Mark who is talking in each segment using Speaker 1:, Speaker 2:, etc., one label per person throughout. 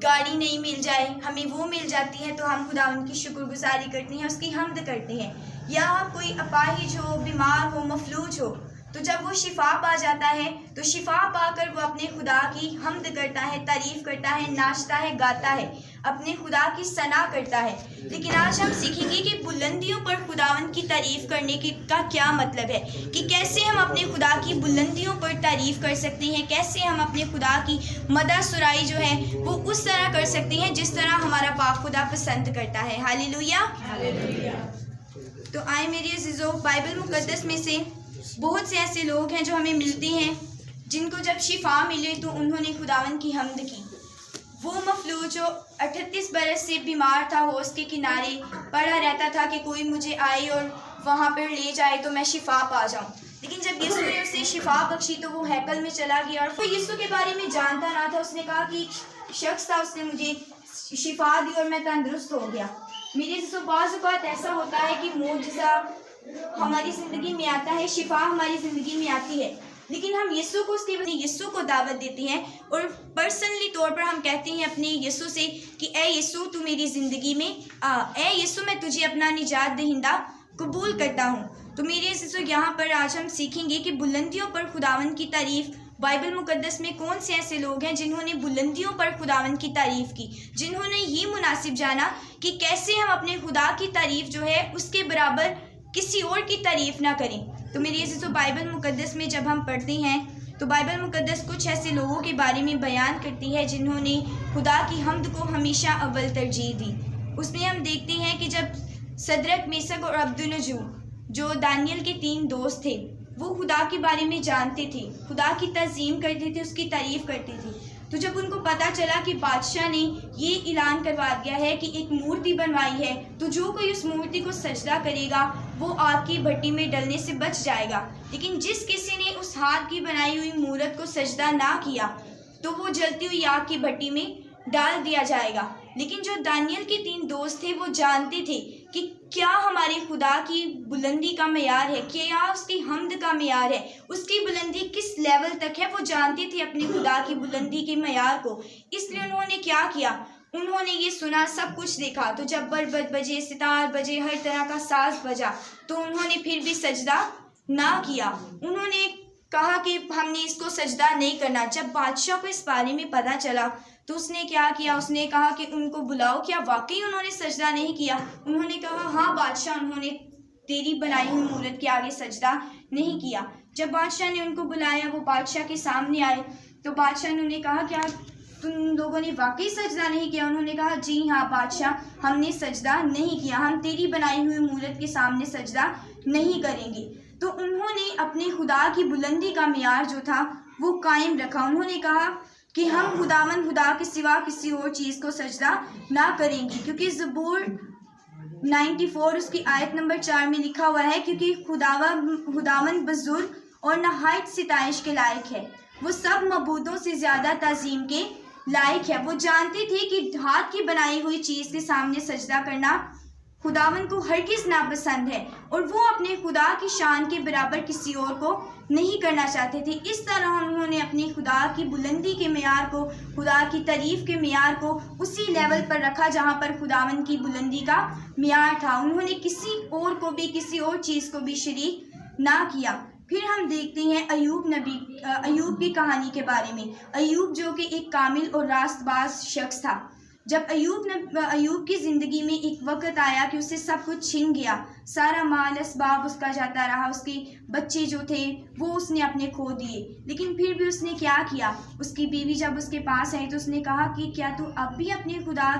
Speaker 1: گاڑی نہیں مل جائے ہمیں وہ مل جاتی ہے تو ہم خداوند کی شکر گزاری کرتے ہیں، اس کی حمد کرتے ہیں۔ یا کوئی اپاہج ہو، بیمار ہو، مفلوج ہو، تو جب وہ شفا پا جاتا ہے تو شفا پا کر وہ اپنے خدا کی حمد کرتا ہے، تعریف کرتا ہے، ناچتا ہے، گاتا ہے، اپنے خدا کی ثنا کرتا ہے۔ لیکن آج ہم سیکھیں گے کہ بلندیوں پر خداوند کی تعریف کرنے کا کیا مطلب ہے، کہ کیسے ہم اپنے خدا کی بلندیوں پر تعریف کر سکتے ہیں، کیسے ہم اپنے خدا کی مدح سرائی جو ہے وہ اس طرح کر سکتے ہیں جس طرح ہمارا پاک خدا پسند کرتا ہے۔ ہاللیلویا۔ تو آئے میری عزیزو، بائبل مقدس میں سے بہت سے ایسے لوگ ہیں جو ہمیں ملتے ہیں جن کو جب شفا ملے تو انہوں نے خداوند کی حمد کی۔ وہ مفلوج جو 38 برس سے بیمار تھا، ہوش کے کنارے پڑا رہتا تھا کہ کوئی مجھے آئے اور وہاں پر لے جائے تو میں شفا پا جاؤں، لیکن جب یسوع نے اسے شفا بخشی تو وہ ہیکل میں چلا گیا اور وہ یسوع کے بارے میں جانتا نہ تھا۔ اس نے کہا کہ شخص تھا، اس نے مجھے شفا دی اور میں تندرست ہو گیا۔ میرے سے بعض اوقات ایسا ہوتا ہے کہ معجزہ ہماری زندگی میں آتا ہے، شفا ہماری زندگی میں آتی ہے، لیکن ہم یسوع کو یسوع کو دعوت دیتے ہیں اور پرسنلی طور پر ہم کہتے ہیں اپنے یسوع سے کہ اے یسوع تو میری زندگی میں آ، اے یسوع میں تجھے اپنا نجات دہندہ قبول کرتا ہوں۔ تو میرے عزیزو، یہاں پر آج ہم سیکھیں گے کہ بلندیوں پر خداوند کی تعریف۔ بائبل مقدس میں کون سے ایسے لوگ ہیں جنہوں نے بلندیوں پر خداوند کی تعریف کی، جنہوں نے یہ مناسب جانا کہ کیسے ہم اپنے خدا کی تعریف جو ہے اس کے برابر کسی اور کی تعریف نہ کریں۔ تو میری عزیزو، بائبل مقدس میں جب ہم پڑھتے ہیں تو بائبل مقدس کچھ ایسے لوگوں کے بارے میں بیان کرتی ہے جنہوں نے خدا کی حمد کو ہمیشہ اول ترجیح دی۔ اس میں ہم دیکھتے ہیں کہ جب صدرک، میثق اور عبدالنجو جو دانیل کے 3 دوست تھے، وہ خدا کے بارے میں جانتے تھے، خدا کی تعظیم کرتے تھے، اس کی تعریف کرتے تھے، تو جب ان کو پتہ چلا کہ بادشاہ نے یہ اعلان کروا دیا ہے کہ ایک مورتی بنوائی ہے تو جو کوئی اس مورتی کو سجدہ کرے گا وہ آگ کی بھٹی میں ڈلنے سے بچ جائے گا، لیکن جس کسی نے اس ہاتھ کی بنائی ہوئی مورت کو سجدہ نہ کیا تو وہ جلتی ہوئی آگ کی بھٹی میں ڈال دیا جائے گا۔ لیکن جو دانیل کے 3 دوست تھے وہ جانتے تھے کہ کیا ہمارے خدا کی بلندی کا معیار ہے، کیا اس کی حمد کا معیار ہے، اس کی بلندی کس لیول تک ہے، وہ جانتے تھے اپنے خدا کی بلندی کے معیار کو۔ اس لیے انہوں نے کیا کیا، انہوں نے یہ سنا، سب کچھ دیکھا، تو جب بربط بجے، ستار بجے، ہر طرح کا ساز بجا تو انہوں نے پھر بھی سجدہ نہ کیا۔ انہوں نے کہا کہ ہم نے اس کو سجدہ نہیں کرنا۔ جب بادشاہ کو اس بارے میں پتہ چلا تو اس نے کیا کیا، اس نے کہا کہ ان کو بلاؤ، کیا واقعی انہوں نے سجدہ نہیں کیا؟ انہوں نے کہا ہاں بادشاہ، انہوں نے تیری بنائی ہوئی مورت کے آگے سجدہ نہیں کیا۔ جب بادشاہ نے ان کو بلایا، وہ بادشاہ کے سامنے آئے تو بادشاہ نے انہیں کہا کیا تم لوگوں نے واقعی سجدہ نہیں کیا؟ انہوں نے کہا جی ہاں بادشاہ، ہم نے سجدہ نہیں کیا، ہم تیری بنائی ہوئی مورت کے سامنے سجدہ نہیں کریں گے۔ تو انہوں نے اپنے خدا کی بلندی کا معیار جو تھا وہ قائم رکھا۔ انہوں نے کہا کہ ہم خداوند خدا کے سوا کسی اور چیز کو سجدہ نہ کریں گے، کیونکہ زبور 94 اس کی آیت نمبر 4 میں لکھا ہوا ہے، کیونکہ خداوند بزرگ اور نہایت ستائش کے لائق ہے، وہ سب معبودوں سے زیادہ تعظیم کے لائق ہے۔ وہ جانتے تھے کہ ہاتھ کی بنائی ہوئی چیز کے سامنے سجدہ کرنا خداوند کو ہرگز ناپسند ہے، اور وہ اپنے خدا کی شان کے برابر کسی اور کو نہیں کرنا چاہتے تھے۔ اس طرح انہوں نے اپنے خدا کی بلندی کے معیار کو، خدا کی تعریف کے معیار کو اسی لیول پر رکھا جہاں پر خداوند کی بلندی کا معیار تھا۔ انہوں نے کسی اور کو بھی، کسی اور چیز کو بھی شریک نہ کیا۔ پھر ہم دیکھتے ہیں ایوب کی کہانی کے بارے میں۔ ایوب جو کہ ایک کامل اور راست باز شخص تھا، جب ایوب کی زندگی میں ایک وقت آیا کہ اسے سب کچھ چھن گیا، سارا مال اسباب اس کا جاتا رہا، اس کے بچے جو تھے وہ اس نے اپنے کھو دیے، لیکن پھر بھی اس نے کیا کیا، اس کی بیوی جب اس کے پاس آئی تو اس نے کہا کہ کیا تو اب بھی اپنے خدا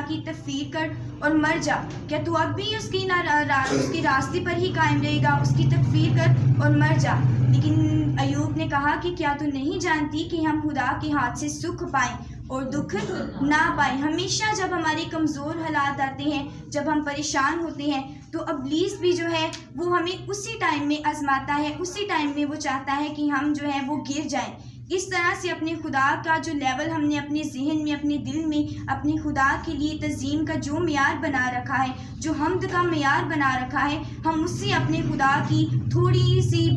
Speaker 1: کی تکفیر کر اور مر جا، کیا تو اب بھی اس کی راستے پر ہی قائم رہے گا، اس کی تکفیر کر اور مر جا۔ لیکن ایوب نے کہا کہ کیا تو نہیں جانتی کہ ہم خدا کے ہاتھ سے سکھ پائیں اور دکھ نہ پائیں؟ ہمیشہ جب ہمارے کمزور حالات آتے ہیں، جب ہم پریشان ہوتے ہیں تو ابلیس بھی جو ہے وہ ہمیں اسی ٹائم میں آزماتا ہے، اسی ٹائم میں وہ چاہتا ہے کہ ہم جو ہے وہ گر جائیں۔ اس طرح سے اپنے خدا کا جو لیول ہم نے اپنے ذہن میں، اپنے دل میں، اپنے خدا کے لیے تعظیم کا جو معیار بنا رکھا ہے، جو حمد کا معیار بنا رکھا ہے، ہم اس سے اپنے خدا کی تھوڑی سی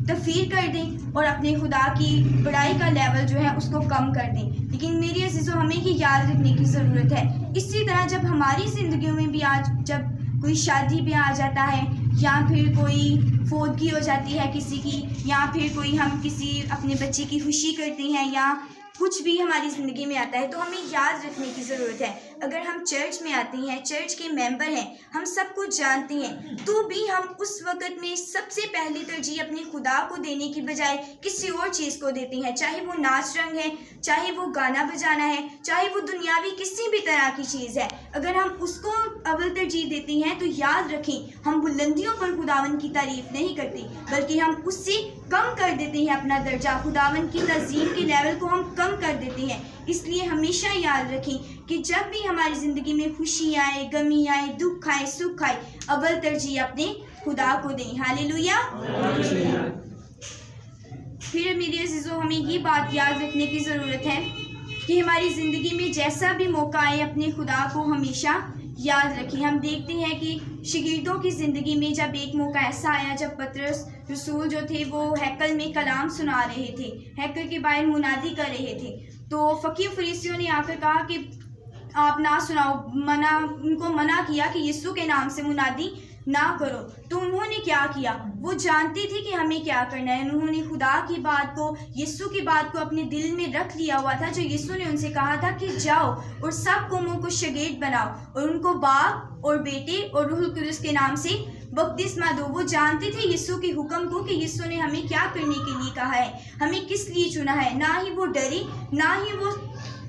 Speaker 1: تفخیر کر دیں اور اپنے خدا کی بڑائی کا لیول جو ہے اس کو کم کر دیں. لیکن میری عزیزو ہمیں یہ یاد رکھنے کی ضرورت ہے. اسی طرح جب ہماری زندگیوں میں بھی آج جب کوئی شادی بیاہ آ جاتا ہے یا پھر کوئی فوتگی ہو جاتی ہے کسی کی, یا پھر کوئی ہم کسی اپنے بچے کی خوشی کرتے ہیں یا کچھ بھی ہماری زندگی میں آتا ہے, تو ہمیں یاد رکھنے کی ضرورت ہے. اگر ہم چرچ میں آتے ہیں, چرچ کے ممبر ہیں, ہم سب کچھ جانتے ہیں, تو بھی ہم اس وقت میں سب سے پہلی ترجیح اپنے خدا کو دینے کی بجائے کسی اور چیز کو دیتے ہیں, چاہے وہ ناچ رنگ ہے, چاہے وہ گانا بجانا ہے, چاہے وہ دنیاوی کسی بھی طرح کی چیز ہے. اگر ہم اس کو اول ترجیح دیتے ہیں تو یاد رکھیں ہم بلندیوں پر خداوند کی تعریف نہیں کرتے, بلکہ ہم اس سے کم کر دیتے ہیں اپنا درجہ, خداوند کی تعظیم کے لیول کو ہم کم کر دیتے ہیں. اس لیے ہمیشہ یاد رکھیں کہ جب بھی ہماری زندگی میں خوشی آئے, غمی آئے, دکھ آئے, سکھ آئے, اول ترجیح اپنے خدا کو دیں. ہاللیلویا. پھر میری عزیزو ہمیں یہ بات یاد رکھنے کی ضرورت ہے کہ ہماری زندگی میں جیسا بھی موقع آئے اپنے خدا کو ہمیشہ یاد رکھیں. ہم دیکھتے ہیں کہ شاگردوں کی زندگی میں جب ایک موقع ایسا آیا جب پطرس رسول جو تھے وہ ہیکل میں کلام سنا رہے تھے, ہیکل کے باہر منادی کر رہے تھے, تو فقیہ فریسیوں نے آ کر کہا کہ آپ نہ سناؤ, ان کو منع کیا کہ یسوع کے نام سے منادی نہ کرو. تو انہوں نے کیا کیا, وہ جانتے تھے کہ ہمیں کیا کرنا ہے. انہوں نے خدا کی بات کو, یسوع کی بات کو اپنے دل میں رکھ لیا ہوا تھا, جو یسوع نے ان سے کہا تھا کہ جاؤ اور سب قوموں کو شاگرد بناؤ اور ان کو باپ اور بیٹے اور روح القدس کے نام سے بپتسمہ دو. وہ جانتے تھے یسوع کے حکم کو کہ یسوع نے ہمیں کیا کرنے کے لیے کہا ہے, ہمیں کس لیے چنا ہے. نہ ہی وہ ڈرے, نہ ہی وہ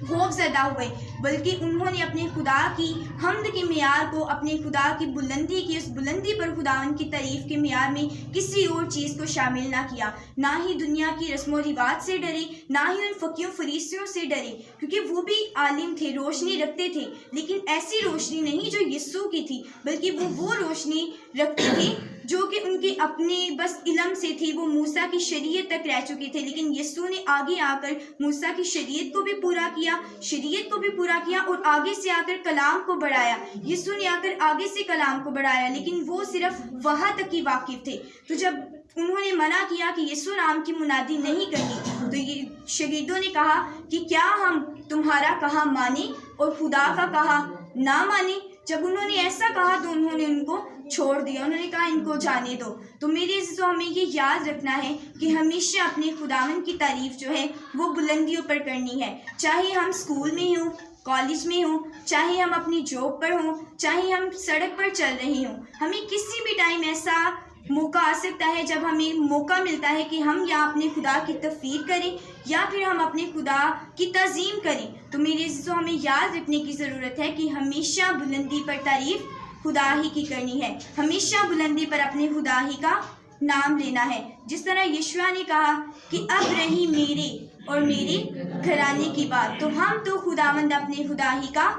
Speaker 1: خوف زدہ ہوئے, بلکہ انہوں نے اپنے خدا کی حمد کے معیار کو, اپنے خدا کی بلندی کی, اس بلندی پر خداوند کی تعریف کے معیار میں کسی اور چیز کو شامل نہ کیا. نہ ہی دنیا کی رسم و رواج سے ڈرے, نہ ہی ان فقیوں فریسیوں سے ڈرے, کیونکہ وہ بھی عالم تھے, روشنی رکھتے تھے, لیکن ایسی روشنی نہیں جو یسوع کی تھی, بلکہ وہ روشنی رکھتے تھے جو کہ ان کے اپنے بس علم سے تھی. وہ موسیٰ کی شریعت تک رہ چکے تھے, لیکن یسوع نے آگے آ کر موسیٰ کی شریعت کو بھی پورا کیا, شریعت کو بھی پورا کیا, اور آگے سے آ کر کلام کو بڑھایا. یسوع نے آ کر آگے سے کلام کو بڑھایا, لیکن وہ صرف وہاں تک ہی واقف تھے. تو جب انہوں نے منع کیا کہ یسوع نام کی منادی نہیں کرنی, تو یہ شاگردوں نے کہا کہ کیا ہم تمہارا کہا مانیں اور خدا کا کہا نہ مانیں. جب انہوں نے ایسا کہا تو انہوں نے ان کو چھوڑ دیا, انہوں نے کہا ان کو جانے دو. تو میرے عزیزو ہمیں یہ یاد رکھنا ہے کہ ہمیشہ اپنے خداوند کی تعریف جو ہے وہ بلندیوں پر کرنی ہے, چاہے ہم اسکول میں ہوں, کالج میں ہوں, چاہے ہم اپنی جاب پر ہوں, چاہے ہم سڑک پر چل رہے ہوں. ہمیں کسی بھی ٹائم ایسا موقع آ سکتا ہے جب ہمیں موقع ملتا ہے کہ ہم یا اپنے خدا کی تفخیر کریں یا پھر ہم اپنے خدا کی تعظیم کریں. تو میرے عزیزو ہمیں یاد رکھنے کی ضرورت ہے کہ ہمیشہ بلندی پر تعریف خدا ہی کی کرنی ہے, ہمیشہ بلندی پر اپنے خدا ہی کا نام لینا ہے. جس طرح یشوع نے کہا کہ اب رہی میرے اور میرے گھرانے کی بات, تو ہم تو خداوند اپنے خدا ہی کا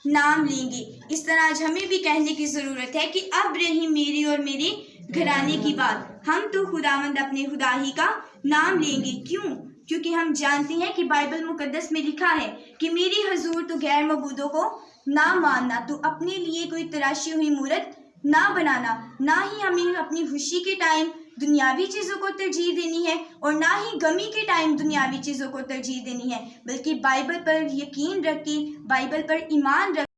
Speaker 1: نام لیں گے. اس طرح آج ہمیں بھی کہنے کی ضرورت ہے کہ اب رہی میری اور میرے گھرانے کی بات, ہم تو خداوند اپنے خدا ہی کا نام لیں گے. کیوں؟ کیونکہ ہم جانتے ہیں کہ بائبل مقدس میں لکھا ہے کہ میری حضور تو غیر معبودوں کو نہ ماننا, تو اپنے لیے کوئی تراشی ہوئی مورت نہ بنانا, نہ ہی ہمیں اپنی خوشی کے ٹائم دنیاوی چیزوں کو ترجیح دینی ہے اور نہ ہی غمی کے ٹائم دنیاوی چیزوں کو ترجیح دینی ہے, بلکہ بائبل پر یقین رکھ کے, بائبل پر ایمان رکھ